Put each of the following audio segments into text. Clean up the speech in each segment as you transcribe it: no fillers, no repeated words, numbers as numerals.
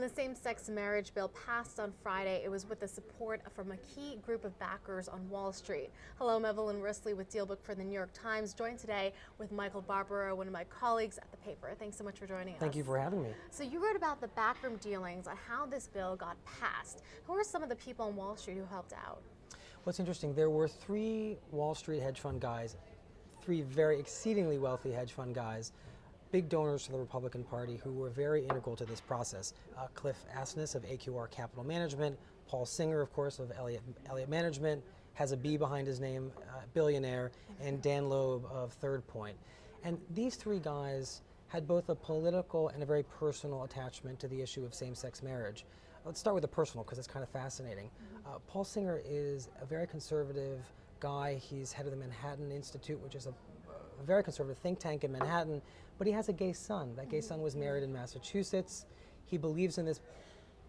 the same-sex marriage bill passed on Friday, it was with the support from a key group of backers on Wall Street. Hello, I'm Evelyn Risley with DealBook for the New York Times, joined today with Michael Barbaro, one of my colleagues at the paper. Thanks so much for joining us. Thank you for having me. So you wrote about the backroom dealings on how this bill got passed. Who are some of the people on Wall Street who helped out? What's interesting, there were three Wall Street hedge fund guys, three very exceedingly wealthy hedge fund guys, big donors to the Republican Party who were very integral to this process. Cliff Asness of AQR Capital Management, Paul Singer, of course, of Elliott Management, has a B behind his name, billionaire, and Dan Loeb of Third Point. And these three guys had both a political and a very personal attachment to the issue of same-sex marriage. Let's start with the personal because it's kind of fascinating. Paul Singer is a very conservative guy. He's head of the Manhattan Institute, which is a very conservative think tank in Manhattan, but he has a gay son. That gay son was married in Massachusetts. He believes in this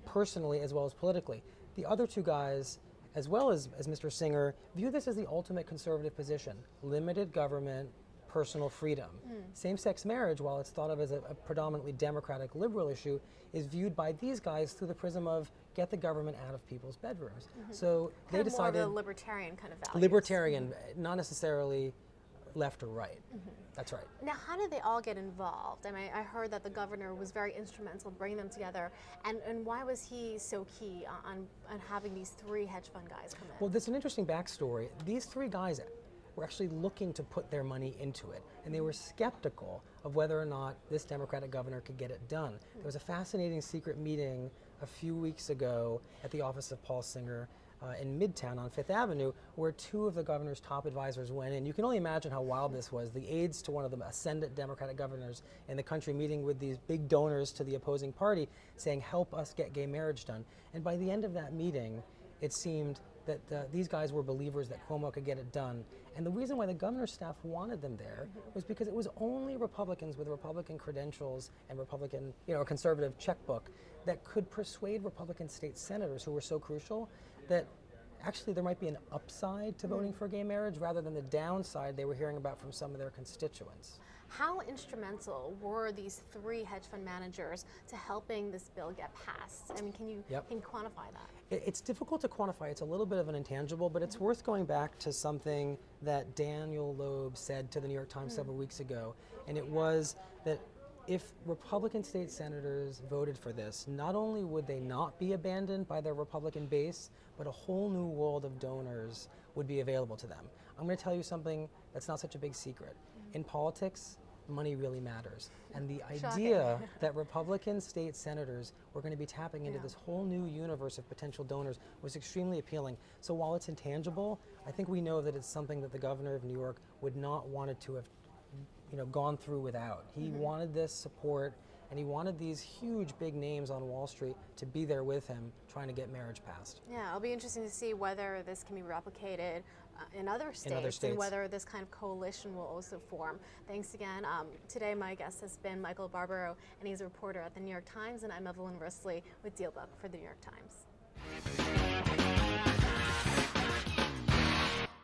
personally as well as politically. The other two guys, as well as Mr. Singer, view this as the ultimate conservative position: limited government, personal freedom. Same-sex marriage, while it's thought of as a predominantly democratic liberal issue, is viewed by these guys through the prism of get the government out of people's bedrooms. So they decided more of a libertarian kind of values. Libertarian, not necessarily left or right. That's right. Now, how did they all get involved? I mean, I heard that the governor was very instrumental in bringing them together, and why was he so key on having these three hedge fund guys come in? Well, there's an interesting backstory. These three guys were actually looking to put their money into it, and they were skeptical of whether or not this Democratic governor could get it done. There was a fascinating secret meeting a few weeks ago at the office of Paul Singer in Midtown on Fifth Avenue, where two of the governor's top advisors went in. You can only imagine how wild this was. The aides to one of the ascendant Democratic governors in the country meeting with these big donors to the opposing party saying, help us get gay marriage done. And by the end of that meeting, it seemed that these guys were believers that Cuomo could get it done. And the reason why the governor's staff wanted them there was because it was only Republicans with Republican credentials and Republican, a conservative checkbook that could persuade Republican state senators, who were so crucial, that actually there might be an upside to voting for gay marriage rather than the downside they were hearing about from some of their constituents. How instrumental were these three hedge fund managers to helping this bill get passed? I mean, can you quantify that? It's difficult to quantify. It's a little bit of an intangible, but it's worth going back to something that Daniel Loeb said to the New York Times several weeks ago, and it was that if Republican state senators voted for this, not only would they not be abandoned by their Republican base, but a whole new world of donors would be available to them. I'm going to tell you something that's not such a big secret. In politics, money really matters. And the idea that Republican state senators were going to be tapping into this whole new universe of potential donors was extremely appealing. So while it's intangible, I think we know that it's something that the governor of New York would not wanted to have gone through without. He wanted this support, and he wanted these huge big names on Wall Street to be there with him trying to get marriage passed. Yeah, it'll be interesting to see whether this can be replicated in other states and whether this kind of coalition will also form. Thanks again. Today my guest has been Michael Barbaro, and he's a reporter at the New York Times, and I'm Evelyn Risley with DealBook for the New York Times.